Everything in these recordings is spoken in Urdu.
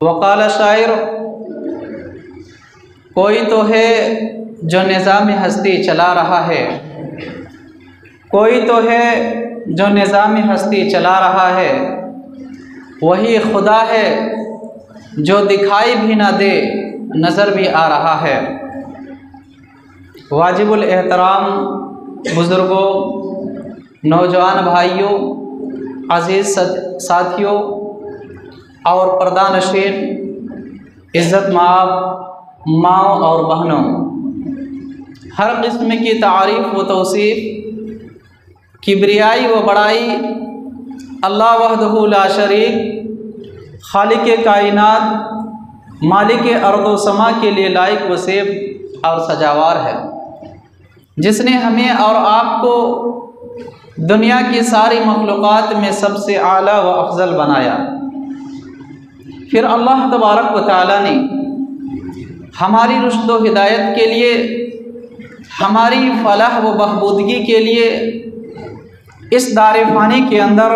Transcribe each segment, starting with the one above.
وقال شاعر، کوئی تو ہے جو نظام ہستی چلا رہا ہے، کوئی تو ہے جو نظام ہستی چلا رہا ہے، وہی خدا ہے جو دکھائی بھی نہ دے نظر بھی آ رہا ہے۔ واجب الاحترام بزرگوں، نوجوان بھائیوں، عزیز ساتھیوں اور پردہ نشین، عزت مآب ماؤں اور بہنوں، ہر قسم کی تعریف و توصیف، کبریائی و بڑائی اللہ وحدہ لا شریک، خالق کائنات، مالک ارض و سما کے لیے لائق و سیب اور سجاوار ہے، جس نے ہمیں اور آپ کو دنیا کی ساری مخلوقات میں سب سے اعلیٰ و افضل بنایا۔ پھر اللہ تبارک و تعالیٰ نے ہماری رشد و ہدایت کے لیے، ہماری فلاح و بہبودگی کے لیے اس دار فانی کے اندر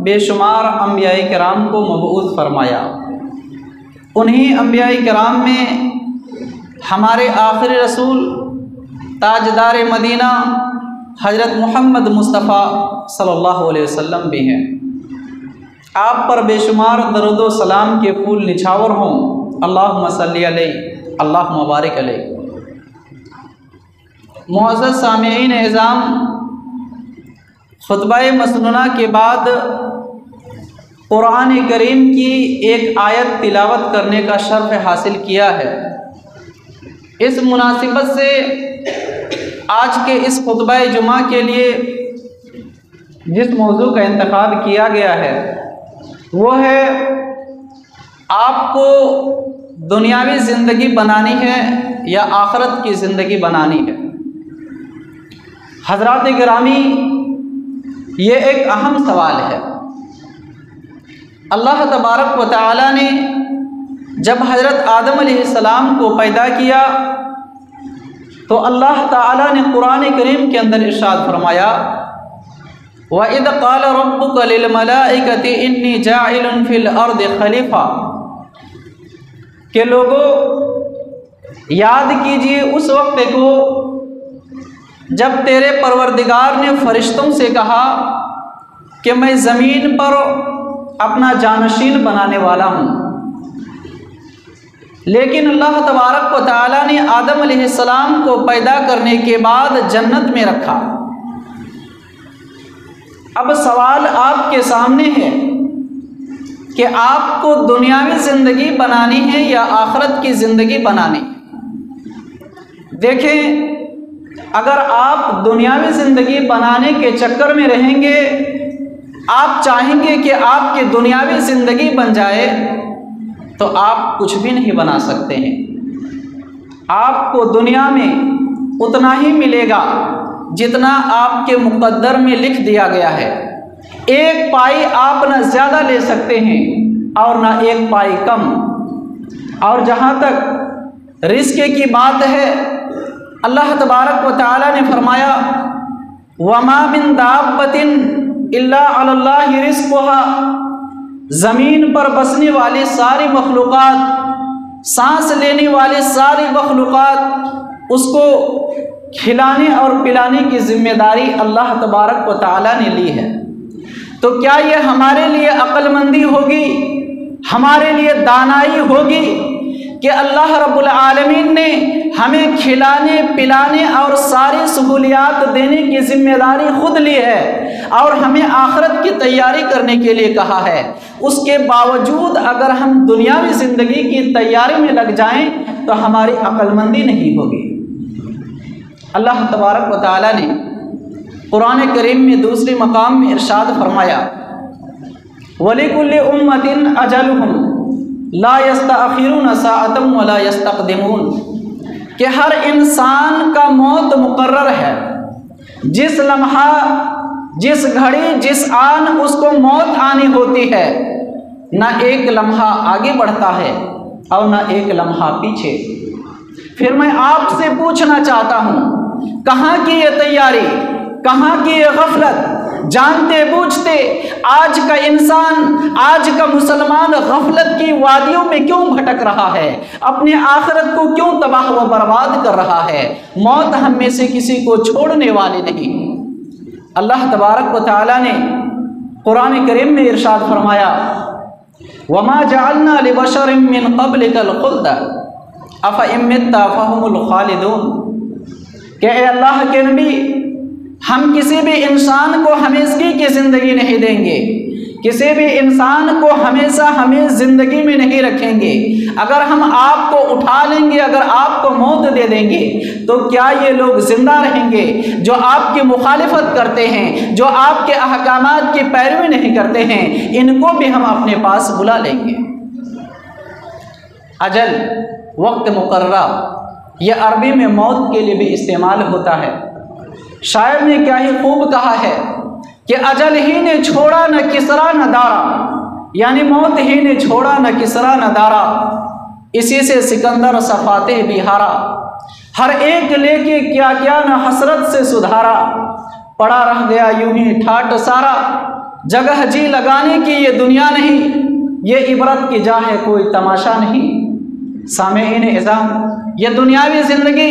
بے شمار انبیاء کرام کو مبعوث فرمایا۔ انہی انبیاء کرام میں ہمارے آخری رسول تاجدار مدینہ حضرت محمد مصطفیٰ صلی اللہ علیہ وسلم بھی ہیں۔ آپ پر بے شمار درود و سلام کے پھول نچھاور ہوں، اللہم صلی علیہ، اللہم بارک علیہ۔ معزز سامعین اعظام، خطبہ مسنونہ کے بعد قرآن کریم کی ایک آیت تلاوت کرنے کا شرف حاصل کیا ہے۔ اس مناسبت سے آج کے اس خطبہ جمعہ کے لیے جس موضوع کا انتخاب کیا گیا ہے وہ ہے آپ کو دنیاوی زندگی بنانی ہے یا آخرت کی زندگی بنانی ہے۔ حضرات گرامی، یہ ایک اہم سوال ہے۔ اللہ تبارک و تعالیٰ نے جب حضرت آدم علیہ السلام کو پیدا کیا تو اللہ تعالیٰ نے قرآن کریم کے اندر ارشاد فرمایا، وَإِذْ قَالَ رَبُّكَ لِلْمَلَائِكَةِ إِنِّي جَاعِلٌ فِي الْأَرْضِ خَلِيفَةً، کہ لوگوں یاد کیجئے اس وقت کو جب تیرے پروردگار نے فرشتوں سے کہا کہ میں زمین پر اپنا جانشین بنانے والا ہوں، لیکن اللہ تبارک و تعالیٰ نے آدم علیہ السلام کو پیدا کرنے کے بعد جنت میں رکھا۔ اب سوال آپ کے سامنے ہے کہ آپ کو دنیاوی زندگی بنانی ہے یا آخرت کی زندگی بنانی ہے۔ دیکھیں، اگر آپ دنیاوی زندگی بنانے کے چکر میں رہیں گے، آپ چاہیں گے کہ آپ کی دنیاوی زندگی بن جائے، تو آپ کچھ بھی نہیں بنا سکتے ہیں۔ آپ کو دنیا میں اتنا ہی ملے گا جتنا آپ کے مقدر میں لکھ دیا گیا ہے۔ ایک پائی آپ نہ زیادہ لے سکتے ہیں اور نہ ایک پائی کم۔ اور جہاں تک رزق کی بات ہے، اللہ تبارک و تعالیٰ نے فرمایا، وَمَا مِن دَابَّةٍ إِلَّا عَلَى اللَّهِ رِزْقُهَا، زمین پر بسنے والی ساری مخلوقات، سانس لینے والی ساری مخلوقات، اس کو کھلانے اور پلانے کی ذمہ داری اللہ تبارک و تعالیٰ نے لی ہے۔ تو کیا یہ ہمارے لیے عقل مندی ہوگی، ہمارے لیے دانائی ہوگی کہ اللہ رب العالمین نے ہمیں کھلانے پلانے اور ساری سہولیات دینے کی ذمہ داری خود لی ہے اور ہمیں آخرت کی تیاری کرنے کے لیے کہا ہے؟ اس کے باوجود اگر ہم دنیاوی زندگی کی تیاری میں لگ جائیں تو ہماری عقل مندی نہیں ہوگی۔ اللہ تبارک و تعالیٰ نے قرآن کریم میں دوسرے مقام میں ارشاد فرمایا، وَلِكُلِّ أُمَّةٍ أَجَلُهُمْ لَا يَسْتَأْخِرُونَ سَاعَةً وَلَا يَسْتَقْدِمُونَ، کہ ہر انسان کا موت مقرر ہے۔ جس لمحہ، جس گھڑی، جس آن اس کو موت آنی ہوتی ہے، نہ ایک لمحہ آگے بڑھتا ہے اور نہ ایک لمحہ پیچھے۔ پھر میں آپ سے پوچھنا چاہتا ہوں، کہاں کی یہ تیاری، کہاں کی یہ غفلت، جانتے بوجھتے آج کا انسان، آج کا مسلمان غفلت کی وادیوں میں کیوں بھٹک رہا ہے؟ اپنے آخرت کو کیوں تباہ و برباد کر رہا ہے؟ موت ہم میں سے کسی کو چھوڑنے والی نہیں۔ اللہ تبارک و تعالیٰ نے قرآن کریم میں ارشاد فرمایا، وَمَا جَعَلْنَا لِبَشَرٍ مِّن قَبْلِكَ الْخُلْدَ أَفَإِن مِّتَّ فَهُمُ الْخَالِدُونَ کہ اے اللہ کے نبی، ہم کسی بھی انسان کو ہمیشگی کی زندگی نہیں دیں گے، کسی بھی انسان کو ہمیشہ ہمیں زندگی میں نہیں رکھیں گے۔ اگر ہم آپ کو اٹھا لیں گے، اگر آپ کو موت دے دیں گے تو کیا یہ لوگ زندہ رہیں گے جو آپ کی مخالفت کرتے ہیں، جو آپ کے احکامات کی پیروی نہیں کرتے ہیں؟ ان کو بھی ہم اپنے پاس بلا لیں گے۔ اجل، وقت مقررہ، یہ عربی میں موت کے لیے بھی استعمال ہوتا ہے۔ شاعر نے کیا ہی خوب کہا ہے کہ اجل ہی نے چھوڑا نہ کسرا نہ دارا، یعنی موت ہی نے چھوڑا نہ کسرا نہ دارا، اسی سے سکندر صفاتح بھی ہارا، ہر ایک لے کے کیا کیا نہ حسرت سے سدھارا، پڑا رہ گیا یوں ہی ٹھاٹ سارا، جگہ جی لگانے کی یہ دنیا نہیں، یہ عبرت کی جا ہے کوئی تماشا نہیں۔ سامعین اعظام، یہ دنیاوی زندگی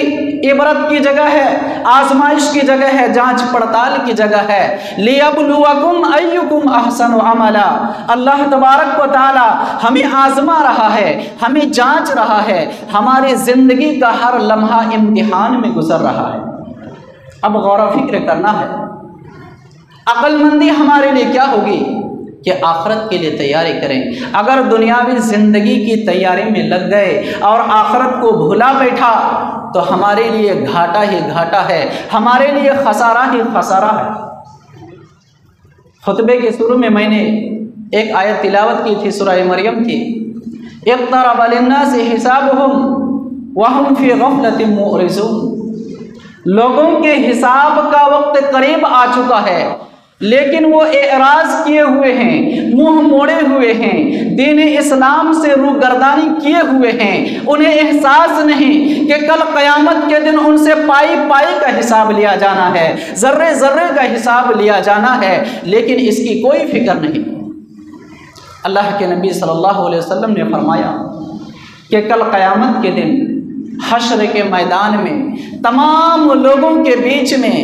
عبرت کی جگہ ہے، آزمائش کی جگہ ہے، جانچ پڑتال کی جگہ ہے۔ لِيَبْلُوَكُمْ أَيُّكُمْ أَحْسَنُ عَمَلًا، اللہ تبارک و تعالی ہمیں آزما رہا ہے، ہمیں جانچ رہا ہے، ہماری زندگی کا ہر لمحہ امتحان میں گزر رہا ہے۔ اب غور و فکر کرنا ہے، عقل مندی ہمارے لیے کیا ہوگی کہ آخرت کے لیے تیاری کریں۔ اگر دنیاوی زندگی کی تیاری میں لگ گئے اور آخرت کو بھولا بیٹھا تو ہمارے لیے گھاٹا ہی گھاٹا ہے، ہمارے لیے خسارہ ہی خسارہ ہے۔ خطبے کے شروع میں میں نے ایک آیت تلاوت کی تھی، سورہ مریم کی، اقترب للناس حسابهم وهم في غفلة معرضون، لوگوں کے حساب کا وقت قریب آ چکا ہے لیکن وہ اعراض کیے ہوئے ہیں، منہ موڑے ہوئے ہیں، دین اسلام سے روگردانی کیے ہوئے ہیں۔ انہیں احساس نہیں کہ کل قیامت کے دن ان سے پائی پائی کا حساب لیا جانا ہے، ذرے ذرے کا حساب لیا جانا ہے، لیکن اس کی کوئی فکر نہیں۔ اللہ کے نبی صلی اللہ علیہ وسلم نے فرمایا کہ کل قیامت کے دن حشر کے میدان میں تمام لوگوں کے بیچ میں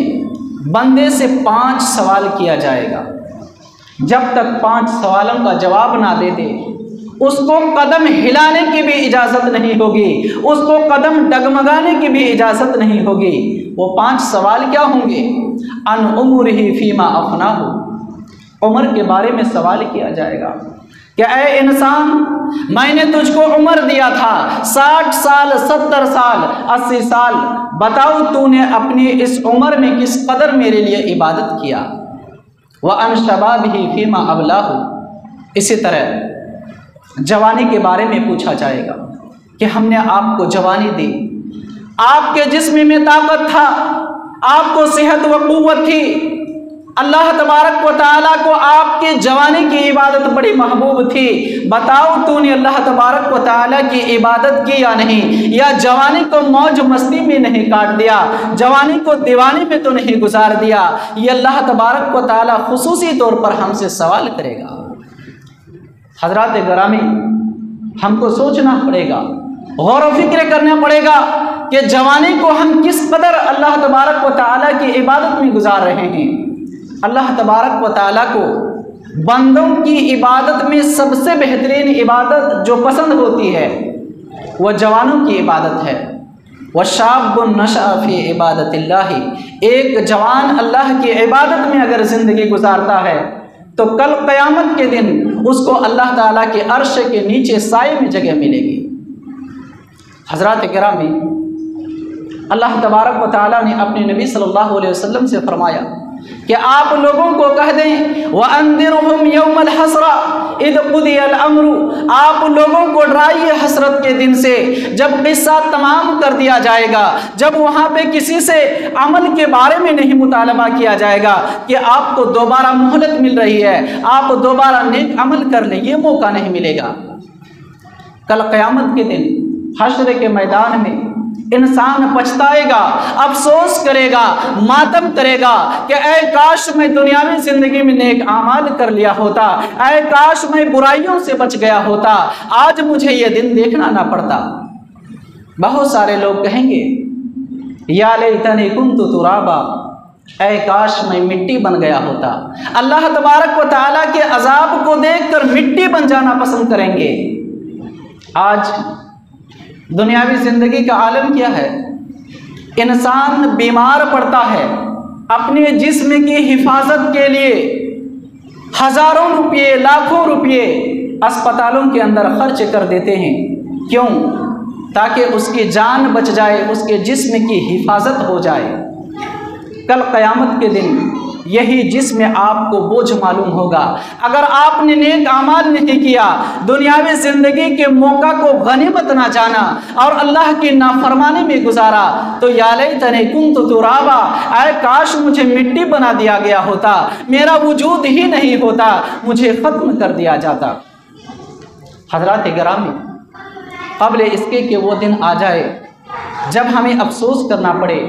بندے سے 5 سوال کیا جائے گا۔ جب تک 5 سوالوں کا جواب نہ دے دے اس کو قدم ہلانے کی بھی اجازت نہیں ہوگی، اس کو قدم ڈگمگانے کی بھی اجازت نہیں ہوگی۔ وہ 5 سوال کیا ہوں گے؟ ان عمرہ فیما افناہ، عمر کے بارے میں سوال کیا جائے گا کہ اے انسان، میں نے تجھ کو عمر دیا تھا 60 سال، 70 سال، 80 سال، بتاؤ تو نے اپنی اس عمر میں کس قدر میرے لیے عبادت کیا؟ وَأَنْ شَبَابِهِ فِيمَا أَبْلَاهُ، اسی طرح جوانی کے بارے میں پوچھا جائے گا کہ ہم نے آپ کو جوانی دی، آپ کے جسم میں طاقت تھا، آپ کو صحت و قوت تھی، اللہ تبارک و تعالیٰ کو آپ کی جوانی کی عبادت بڑی محبوب تھی، بتاؤ تو نے اللہ تبارک و تعالیٰ کی عبادت کی یا نہیں؟ یا جوانی کو موج مستی میں نہیں کاٹ دیا، جوانی کو دیوانی میں تو نہیں گزار دیا؟ یہ اللہ تبارک و تعالیٰ خصوصی طور پر ہم سے سوال کرے گا۔ حضرات گرامی، ہم کو سوچنا پڑے گا، غور و فکر کرنا پڑے گا کہ جوانی کو ہم کس قدر اللہ تبارک و تعالیٰ کی عبادت میں گزار رہے ہیں۔ اللہ تبارک و تعالیٰ کو بندوں کی عبادت میں سب سے بہترین عبادت جو پسند ہوتی ہے وہ جوانوں کی عبادت ہے۔ وَشَابٌ نَشَأَ فِي عِبَادَةِ اللَّهِ، ایک جوان اللہ کی عبادت میں اگر زندگی گزارتا ہے تو کل قیامت کے دن اس کو اللہ تعالیٰ کے عرش کے نیچے سائے میں جگہ ملے گی۔ حضرات گرامی، اللہ تبارک و تعالیٰ نے اپنے نبی صلی اللہ علیہ وسلم سے فرمایا کہ آپ لوگوں کو کہہ دیں وَأَنذِرْهُمْ يَوْمَ الْحَسْرَةِ إِذْ قُضِيَ الْأَمْرُ، آپ لوگوں کو ڈرائیے حسرت کے دن سے جب قصہ تمام کر دیا جائے گا، جب وہاں پہ کسی سے عمل کے بارے میں نہیں مطالبہ کیا جائے گا کہ آپ کو دوبارہ مہلت مل رہی ہے، آپ دوبارہ نیک عمل کر لیں، یہ موقع نہیں ملے گا۔ کل قیامت کے دن حشر کے میدان میں انسان پچھتائے گا، افسوس کرے گا، ماتم کرے گا کہ اے کاش میں دنیاوی زندگی میں نیک اعمال کر لیا ہوتا، اے کاش میں برائیوں سے بچ گیا ہوتا، آج مجھے یہ دن دیکھنا نہ پڑتا۔ بہت سارے لوگ کہیں گے یا لیتنی کنت ترابا، اے کاش میں مٹی بن گیا ہوتا۔ اللہ تبارک و تعالیٰ کے عذاب کو دیکھ کر مٹی بن جانا پسند کریں گے۔ آج دنیاوی زندگی کا عالم کیا ہے؟ انسان بیمار پڑتا ہے، اپنے جسم کی حفاظت کے لیے ہزاروں روپے، لاکھوں روپے اسپتالوں کے اندر خرچ کر دیتے ہیں۔ کیوں؟ تاکہ اس کی جان بچ جائے، اس کے جسم کی حفاظت ہو جائے۔ کل قیامت کے دن یہی جسم آپ کو بوجھ معلوم ہوگا۔ اگر آپ نے نیک اعمال نہیں کیا، دنیاوی زندگی کے موقع کو غنیمت نہ جانا اور اللہ کی نافرمانی میں گزارا تو یا لیتنی کنت ترابا، اے کاش مجھے مٹی بنا دیا گیا ہوتا، میرا وجود ہی نہیں ہوتا، مجھے ختم کر دیا جاتا۔ حضرات گرامی، قبل اس کے کہ وہ دن آ جائے جب ہمیں افسوس کرنا پڑے،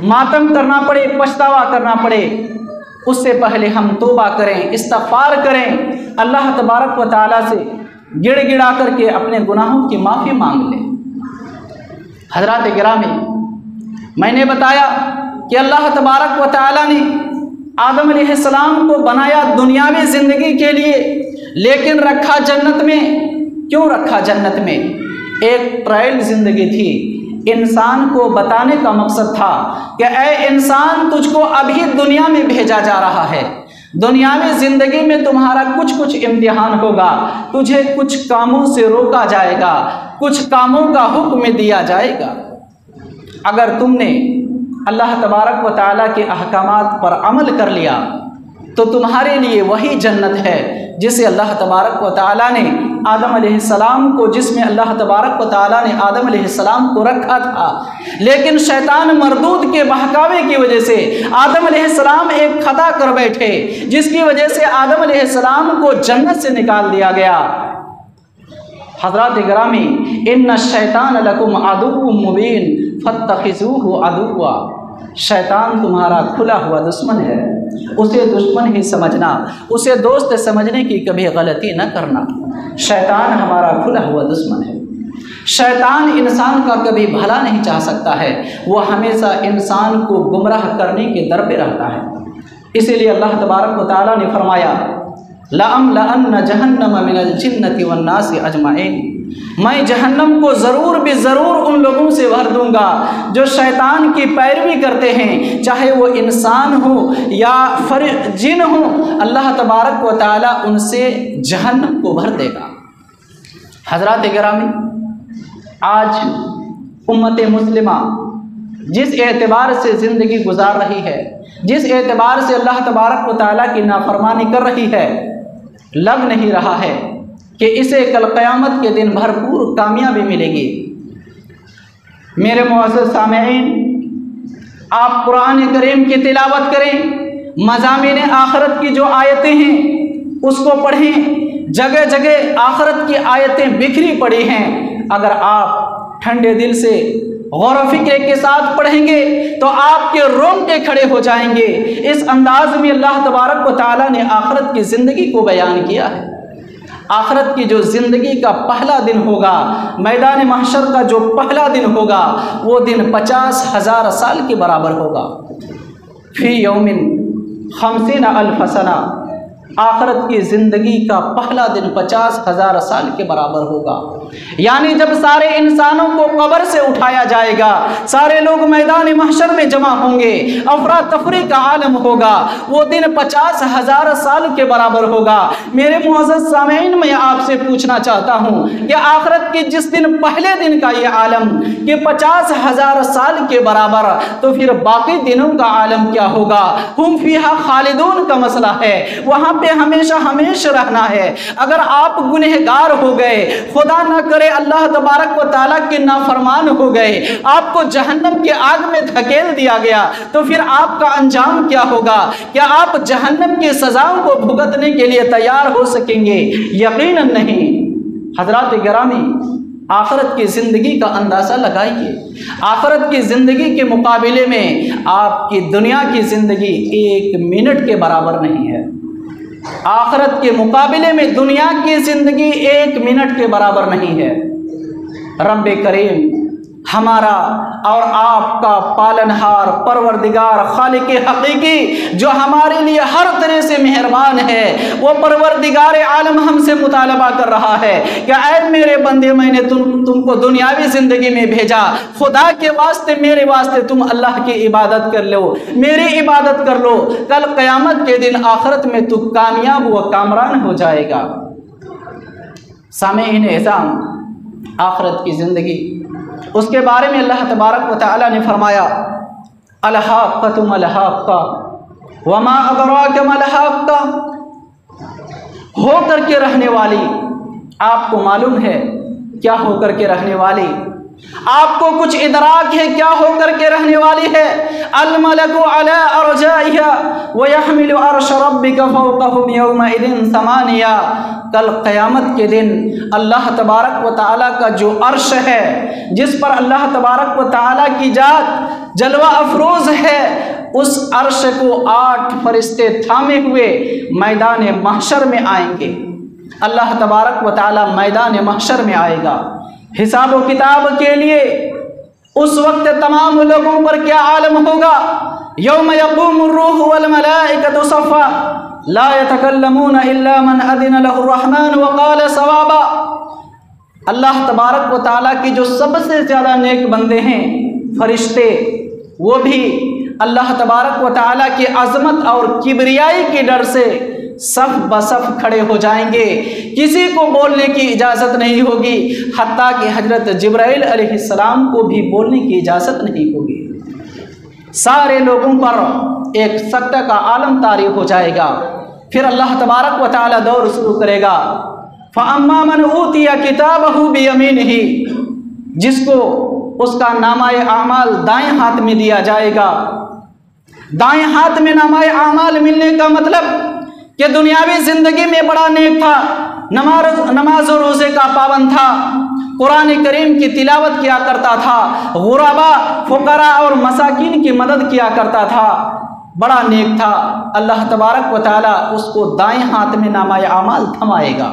ماتم کرنا پڑے، پچھتاوا کرنا پڑے، اس سے پہلے ہم توبہ کریں، استغفار کریں، اللہ تبارک و تعالیٰ سے گڑ گڑا کر کے اپنے گناہوں کی معافی مانگ لیں۔ حضرات گرامی، میں نے بتایا کہ اللہ تبارک و تعالیٰ نے آدم علیہ السلام کو بنایا دنیاوی زندگی کے لیے، لیکن رکھا جنت میں۔ کیوں رکھا جنت میں؟ ایک ٹرائل زندگی تھی، انسان کو بتانے کا مقصد تھا کہ اے انسان، تجھ کو ابھی دنیا میں بھیجا جا رہا ہے، دنیاوی زندگی میں تمہارا کچھ امتحان ہوگا، تجھے کچھ کاموں سے روکا جائے گا، کچھ کاموں کا حکم دیا جائے گا۔ اگر تم نے اللہ تبارک و تعالیٰ کے احکامات پر عمل کر لیا تو تمہارے لیے وہی جنت ہے جسے اللہ تبارک و تعالیٰ نے آدم علیہ السلام کو، جس میں اللہ تبارک و تعالیٰ نے آدم علیہ السلام کو رکھا تھا۔ لیکن شیطان مردود کے بہکاوے کی وجہ سے آدم علیہ السلام ایک خطا کر بیٹھے، جس کی وجہ سے آدم علیہ السلام کو جنت سے نکال دیا گیا۔ حضرات گرامی، ان الشیطان لکم عدو مبین فاتخذوہ عدوا، شیطان تمہارا کھلا ہوا دشمن ہے، اسے دشمن ہی سمجھنا، اسے دوست سمجھنے کی کبھی غلطی نہ کرنا۔ شیطان ہمارا کھلا ہوا دشمن ہے۔ شیطان انسان کا کبھی بھلا نہیں چاہ سکتا ہے، وہ ہمیشہ انسان کو گمراہ کرنے کے در پہ رہتا ہے۔ اسی لیے اللہ تبارک و تعالیٰ نے فرمایا لَأَمْلَأَنَّ جَهَنَّمَ مِنَ الْجِنَّةِ وَالنَّاسِ أَجْمَعِينَ، میں جہنم کو ضرور بھی ضرور ان لوگوں سے بھر دوں گا جو شیطان کی پیروی کرتے ہیں، چاہے وہ انسان ہو یا جن ہو، اللہ تبارک و تعالیٰ ان سے جہنم کو بھر دے گا۔ حضرات گرامی، آج امت مسلمہ جس اعتبار سے زندگی گزار رہی ہے، جس اعتبار سے اللہ تبارک و تعالیٰ کی نافرمانی کر رہی ہے، لگ نہیں رہا ہے کہ اسے کل قیامت کے دن بھرپور کامیابی ملے گی۔ میرے معزز سامعین، آپ قرآن کریم کی تلاوت کریں، مضامین آخرت کی جو آیتیں ہیں اس کو پڑھیں، جگہ جگہ آخرت کی آیتیں بکھری پڑی ہیں۔ اگر آپ ٹھنڈے دل سے غور و فکر کے ساتھ پڑھیں گے تو آپ کے رونگٹے کھڑے ہو جائیں گے۔ اس انداز میں اللہ تبارک و تعالیٰ نے آخرت کی زندگی کو بیان کیا ہے۔ آخرت کی جو زندگی کا پہلا دن ہوگا، میدان محشر کا جو پہلا دن ہوگا، وہ دن 50,000 سال کے برابر ہوگا۔ فی یوم 50,000 سنہ، آخرت کی زندگی کا پہلا دن 50,000 سال کے برابر ہوگا۔ یعنی جب سارے انسانوں کو قبر سے اٹھایا جائے گا، سارے لوگ میدان محشر میں جمع ہوں گے، افراتفری کا عالم ہوگا، وہ دن 50,000 سال کے برابر ہوگا۔ میرے معزز سامعین، میں آپ سے پوچھنا چاہتا ہوں کہ آخرت کی جس دن پہلے دن کا یہ عالم کہ 50,000 سال کے برابر، تو پھر باقی دنوں کا عالم کیا ہوگا؟ ہم فیہا خالدون کا مسئلہ ہے، وہاں پہ ہمیشہ ہمیشہ رہنا ہے۔ اگر آپ گنہگار ہو گئے، خدا نہ کرے اللہ تبارک و تعالیٰ کے نافرمان ہو گئے، آپ کو جہنم کی آگ میں دھکیل دیا گیا، تو پھر آپ کا انجام کیا ہوگا؟ کیا آپ جہنم کی سزاؤں کو بھگتنے کے لیے تیار ہو سکیں گے؟ یقیناً نہیں۔ حضرات گرامی، آخرت کی زندگی کا اندازہ لگائیے، آخرت کی زندگی کے مقابلے میں آپ کی دنیا کی زندگی 1 منٹ کے برابر نہیں ہے۔ آخرت کے مقابلے میں دنیا کی زندگی 1 منٹ کے برابر نہیں ہے۔ رب کریم ہمارا اور آپ کا پالنہار پروردگار خالق حقیقی جو ہمارے لیے ہر طرح سے مہربان ہے، وہ پروردگار عالم ہم سے مطالبہ کر رہا ہے کہ اے میرے بندے، میں نے تم کو دنیاوی زندگی میں بھیجا، خدا کے واسطے میرے واسطے تم اللہ کی عبادت کر لو، میری عبادت کر لو، کل قیامت کے دن آخرت میں تو کامیاب و کامران ہو جائے گا۔ سامعین اعظام، آخرت کی زندگی، اس کے بارے میں اللہ تبارک و تعالی نے فرمایا الحاقۃ ما الحاقہ وما ادراک ما الحاقہ، ہو کر کے رہنے والی، آپ کو معلوم ہے کیا ہو کر کے رہنے والی؟ آپ کو کچھ ادراک ہے کیا ہو کر کے رہنے والی ہے؟ الملک علی ارجائها ويحمل عرش ربک فوقهم یومئذ ثمانیہ، کل قیامت کے دن اللہ تبارک و تعالیٰ کا جو عرش ہے، جس پر اللہ تبارک و تعالیٰ کی ذات جلوہ افروز ہے، اس عرش کو 8 فرشتے تھامے ہوئے میدان محشر میں آئیں گے۔ اللہ تبارک و تعالیٰ میدان محشر میں آئے گا حساب و کتاب کے لیے۔ اس وقت تمام لوگوں پر کیا عالم ہوگا؟ یوم یقوم الروح والملائکۃ صفا لا يتکلمون الا من اذن له الرحمن وقال صوابا۔ اللہ تبارک و تعالیٰ کی جو سب سے زیادہ نیک بندے ہیں فرشتے، وہ بھی اللہ تبارک و تعالیٰ کی عظمت اور کبریائی کے ڈر سے صف بصف کھڑے ہو جائیں گے، کسی کو بولنے کی اجازت نہیں ہوگی، حتیٰ کہ حضرت جبرائیل علیہ السلام کو بھی بولنے کی اجازت نہیں ہوگی۔ سارے لوگوں پر ایک سکتہ کا عالم طاری ہو جائے گا۔ پھر اللہ تبارک و تعالیٰ دور شروع کرے گا، فَأَمَّا مَنْ أُوتِيَ كِتَابَهُ بِيَمِينِهِ، جس کو اس کا نامہ اعمال دائیں ہاتھ میں دیا جائے گا۔ دائیں ہاتھ میں نامہ اعمال ملنے کا مطلب کہ دنیاوی زندگی میں بڑا نیک تھا، نماز و روزے کا پابند تھا، قرآن کریم کی تلاوت کیا کرتا تھا، غرباء، فقراء اور مساکین کی مدد کیا کرتا تھا، بڑا نیک تھا۔ اللہ تبارک و تعالیٰ اس کو دائیں ہاتھ میں نامہ اعمال تھمائے گا۔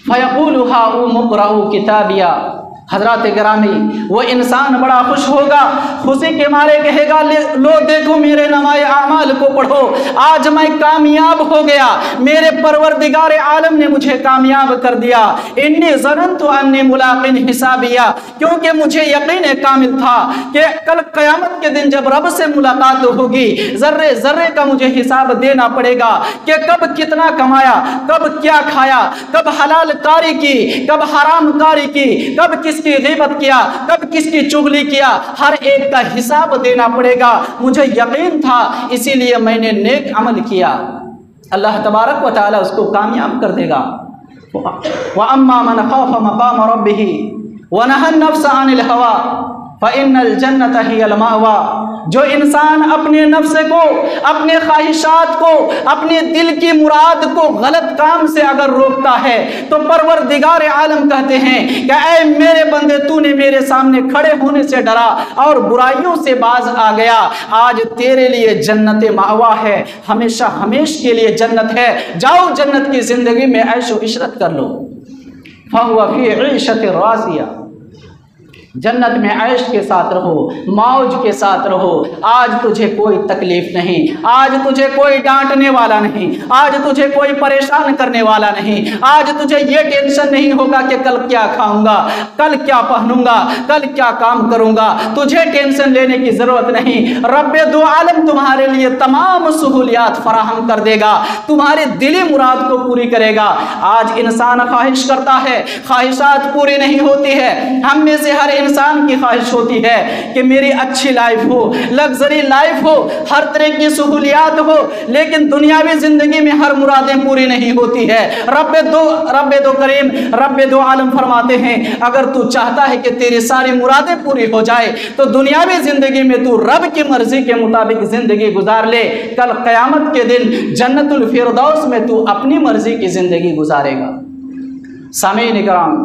فَيَقُولُ هَاؤُمُ اقْرَءُوا كِتَابِيَهْ، حضرات گرامی، وہ انسان بڑا خوش ہوگا، خوشی کے مارے کہے گا لو دیکھو میرے نامہ اعمال کو پڑھو، آج میں کامیاب ہو گیا، میرے پروردگار عالم نے مجھے کامیاب کر دیا۔ انی ظننت انی ملاق حسابیہ، کیونکہ مجھے یقین کامل تھا کہ کل قیامت کے دن جب رب سے ملاقات ہوگی، ذرے ذرے کا مجھے حساب دینا پڑے گا کہ کب کتنا کمایا، کب کیا کھایا، کب حلال کاری کی، کب حرام کاری کی، کب کس کی غیبت کیا، کب کس کی چغلی کیا، ہر ایک کا حساب دینا پڑے گا۔ مجھے یقین تھا، اسی لیے میں نے نیک عمل کیا۔ اللہ تبارک و تعالیٰ اس کو کامیاب کر دے گا۔ وَأَمَّا مَنْ خَافَ مَقَامَ رَبِّهِ وَنَهَى النَّفْسَ عَنِ الْهَوَىٰ فَإِنَّ الْجَنَّةَ هِيَ الْمَأْوَىٰ، جو انسان اپنے نفس کو، اپنے خواہشات کو، اپنے دل کی مراد کو غلط کام سے اگر روکتا ہے تو پروردگار عالم کہتے ہیں کہ اے میرے بندے، تو نے میرے سامنے کھڑے ہونے سے ڈرا اور برائیوں سے باز آ گیا، آج تیرے لیے جنت مأوا ہے، ہمیشہ ہمیش کے لیے جنت ہے، جاؤ جنت کی زندگی میں عیش و عشرت کر لو۔ فَهُوَ فِي عِيشَةٍ رَاضِيَةٍ، جنت میں عیش کے ساتھ رہو، موج کے ساتھ رہو، آج تجھے کوئی تکلیف نہیں، آج تجھے کوئی ڈانٹنے والا نہیں، آج تجھے کوئی پریشان کرنے والا نہیں، آج تجھے یہ ٹینشن نہیں ہوگا کہ کل کیا کھاؤں گا، کل کیا پہنوں گا، کل کیا کام کروں گا، تجھے ٹینشن لینے کی ضرورت نہیں۔ رب دو عالم تمہارے لیے تمام سہولیات فراہم کر دے گا، تمہارے دلی مراد کو پوری کرے گا۔ آج انسان خواہش کرتا ہے، خواہشات پوری نہیں ہوتی ہے، ہم میں سے ہر انسان کی خواہش ہوتی ہے کہ میری اچھی لائف ہو، لگزری لائف ہو، ہر طرح کی سہولیات ہو، لیکن دنیاوی زندگی میں ہر مرادیں پوری نہیں ہوتی ہے۔ رب دو کریم، رب دو عالم فرماتے ہیں اگر تو چاہتا ہے کہ تیری ساری مرادیں پوری ہو جائے تو دنیاوی زندگی میں تو رب کی مرضی کے مطابق زندگی گزار لے، کل قیامت کے دن جنت الفردوس میں تو اپنی مرضی کی زندگی گزارے گا۔ سامعین کرام،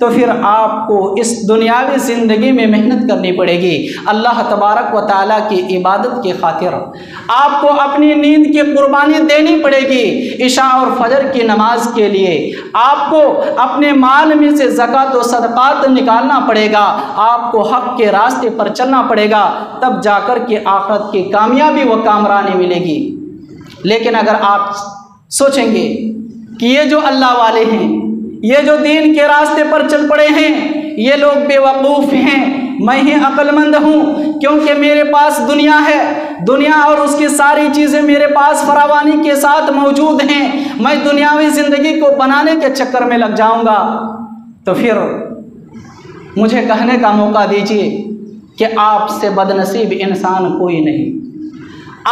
تو پھر آپ کو اس دنیاوی زندگی میں محنت کرنی پڑے گی اللہ تبارک و تعالیٰ کی عبادت کی خاطر۔ آپ کو اپنی نیند کی قربانی دینی پڑے گی عشاء اور فجر کی نماز کے لیے۔ آپ کو اپنے مال میں سے زکوٰۃ و صدقات نکالنا پڑے گا، آپ کو حق کے راستے پر چلنا پڑے گا، تب جا کر کے آخرت کی کامیابی و کامرانی ملے گی۔ لیکن اگر آپ سوچیں گے کہ یہ جو اللہ والے ہیں، یہ جو دین کے راستے پر چل پڑے ہیں، یہ لوگ بے وقوف ہیں، میں ہی عقل مند ہوں کیونکہ میرے پاس دنیا ہے، دنیا اور اس کی ساری چیزیں میرے پاس فراوانی کے ساتھ موجود ہیں، میں دنیاوی زندگی کو بنانے کے چکر میں لگ جاؤں گا، تو پھر مجھے کہنے کا موقع دیجیے کہ آپ سے بدنصیب انسان کوئی نہیں،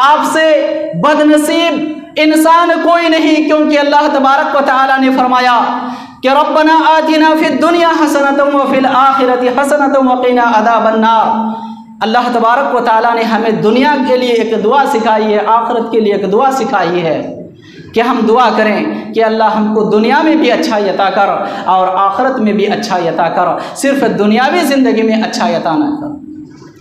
آپ سے بدنصیب انسان کوئی نہیں، کیونکہ اللہ تبارک و تعالیٰ نے فرمایا کہ ربنا آتنا فی الدنیا حسنۃ وفی الآخرۃ حسنۃ وقنا عذاب النار۔ اللہ تبارک و تعالیٰ نے ہمیں دنیا کے لیے ایک دعا سکھائی ہے، آخرت کے لیے ایک دعا سکھائی ہے کہ ہم دعا کریں کہ اللہ ہم کو دنیا میں بھی اچھائی عطا کر اور آخرت میں بھی اچھائی عطا کر، صرف دنیاوی زندگی میں اچھائی عطا نہ کر۔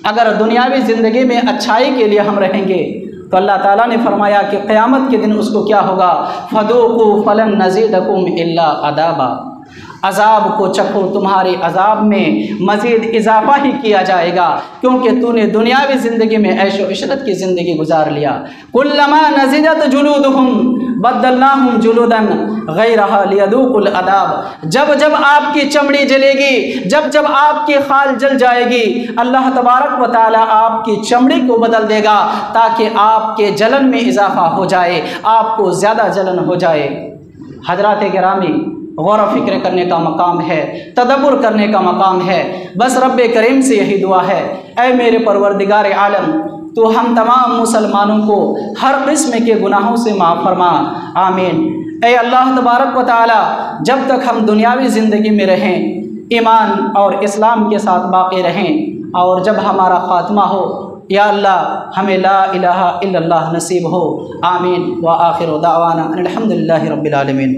اگر دنیاوی زندگی میں اچھائی کے لیے ہم رہیں گے تو اللہ تعالیٰ نے فرمایا کہ قیامت کے دن اس کو کیا ہوگا، فَذُوقُوا فَلَن نَّزِيدَكُمْ إِلَّا عَذَابًا، عذاب کو چکھو، تمہارے عذاب میں مزید اضافہ ہی کیا جائے گا، کیونکہ تو نے دنیاوی زندگی میں عیش و عشرت کی زندگی گزار لیا۔ كُلَّمَا نَضِجَتْ جُلُودُهُمْ بَدَّلْنَاهُمْ جُلُودًا غَيْرَهَا لِيَذُوقُوا الْعَذَابَ، جب جب آپ کی چمڑی جلے گی، جب جب آپ کی خال جل جائے گی، اللہ تبارک و تعالیٰ آپ کی چمڑی کو بدل دے گا تاکہ آپ کے جلن میں اضافہ ہو جائے، آپ کو زیادہ جلن ہو جائے۔ حضرات گرامی، غور و فکر کرنے کا مقام ہے، تدبر کرنے کا مقام ہے، بس رب کریم سے یہی دعا ہے، اے میرے پروردگار عالم، تو ہم تمام مسلمانوں کو ہر قسم کے گناہوں سے معاف فرما، آمین۔ اے اللہ تبارک و تعالی، جب تک ہم دنیاوی زندگی میں رہیں ایمان اور اسلام کے ساتھ باقی رہیں، اور جب ہمارا خاتمہ ہو یا اللہ ہمیں لا الہ الا اللہ نصیب ہو، آمین۔ وآخر دعوانا ان الحمد للہ رب العالمین۔